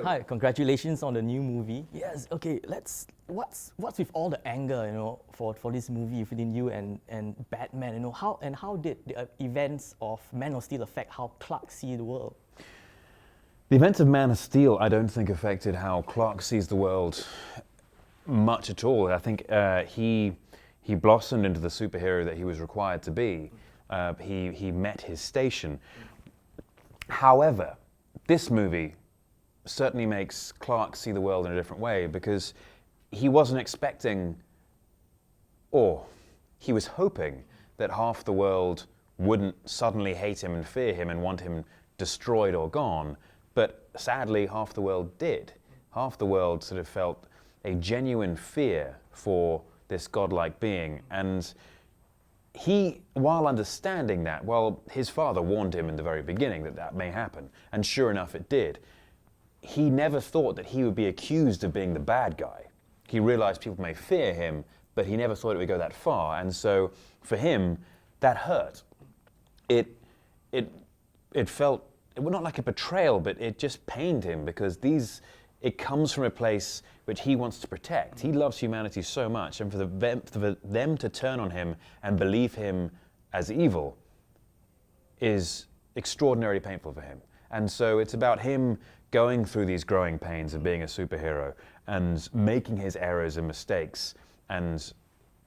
Hi, congratulations on the new movie. Yes, okay, what's with all the anger, for this movie within you and Batman, how did the events of Man of Steel affect how Clark sees the world? The events of Man of Steel, I don't think affected how Clark sees the world much at all. I think he blossomed into the superhero that he was required to be. He met his station. However, this movie certainly makes Clark see the world in a different way, because he wasn't expecting, or he was hoping, that half the world wouldn't suddenly hate him and fear him and want him destroyed or gone. But sadly, half the world did. Half the world sort of felt a genuine fear for this godlike being. And he, while understanding that, well, his father warned him in the very beginning that that may happen, and sure enough it did. He never thought that he would be accused of being the bad guy. He realized people may fear him, but he never thought it would go that far. And so for him, that hurt. It felt, well, not like a betrayal, but it just pained him, because it comes from a place which he wants to protect. He loves humanity so much, and for them to turn on him and believe him as evil is extraordinarily painful for him. And so it's about him going through these growing pains of being a superhero and making his errors and mistakes and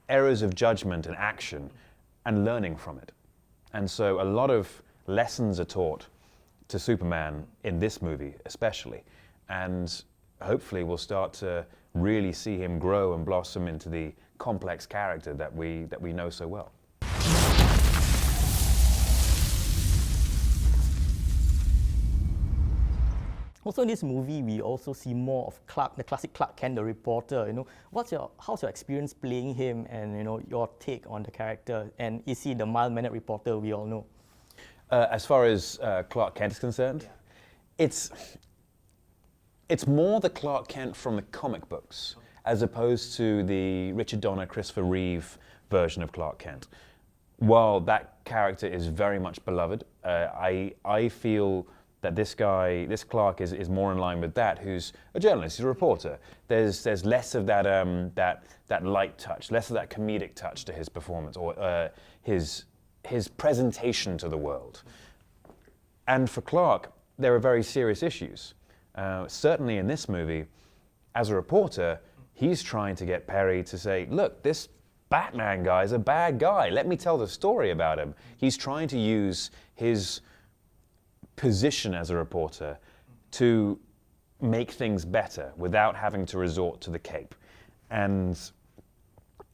errors of judgment and action and learning from it. And so a lot of lessons are taught to Superman in this movie especially, and hopefully we'll start to really see him grow and blossom into the complex character that we know so well. Also in this movie, we also see more of Clark, the classic Clark Kent, the reporter. How's your experience playing him, and your take on the character? And is he the mild-mannered reporter we all know? As far as Clark Kent is concerned, yeah. It's more the Clark Kent from the comic books, as opposed to the Richard Donner, Christopher Reeve version of Clark Kent. While that character is very much beloved, I feel that this Clark is more in line with that, who's a journalist, he's a reporter. There's less of that light touch, less of that comedic touch to his performance, or his presentation to the world. And for Clark, there are very serious issues. Certainly in this movie, as a reporter, he's trying to get Perry to say, look, this Batman guy is a bad guy. Let me tell the story about him. He's trying to use his position as a reporter to make things better without having to resort to the cape. And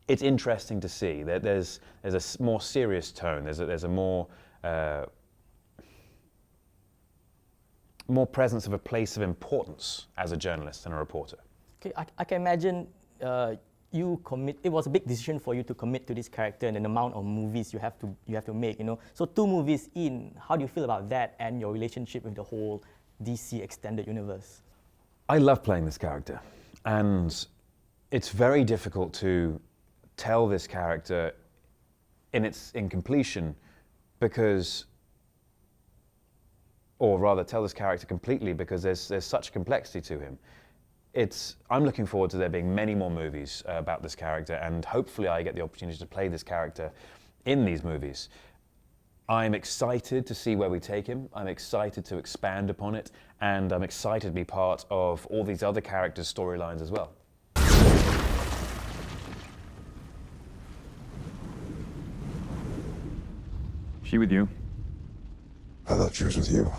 it's interesting to see that there's a more serious tone. There's a more presence of a place of importance as a journalist and a reporter. Okay, I can imagine it was a big decision for you to commit to this character and an amount of movies you have to make. So 2 movies in, how do you feel about that and your relationship with the whole DC extended universe? I love playing this character, and it's very difficult to tell this character in completion, because, or rather tell this character completely, because there's such complexity to him. I'm looking forward to there being many more movies about this character, and hopefully I get the opportunity to play this character in these movies. I'm excited to see where we take him. I'm excited to expand upon it, and I'm excited to be part of all these other characters' storylines as well. She with you? I thought she was with you.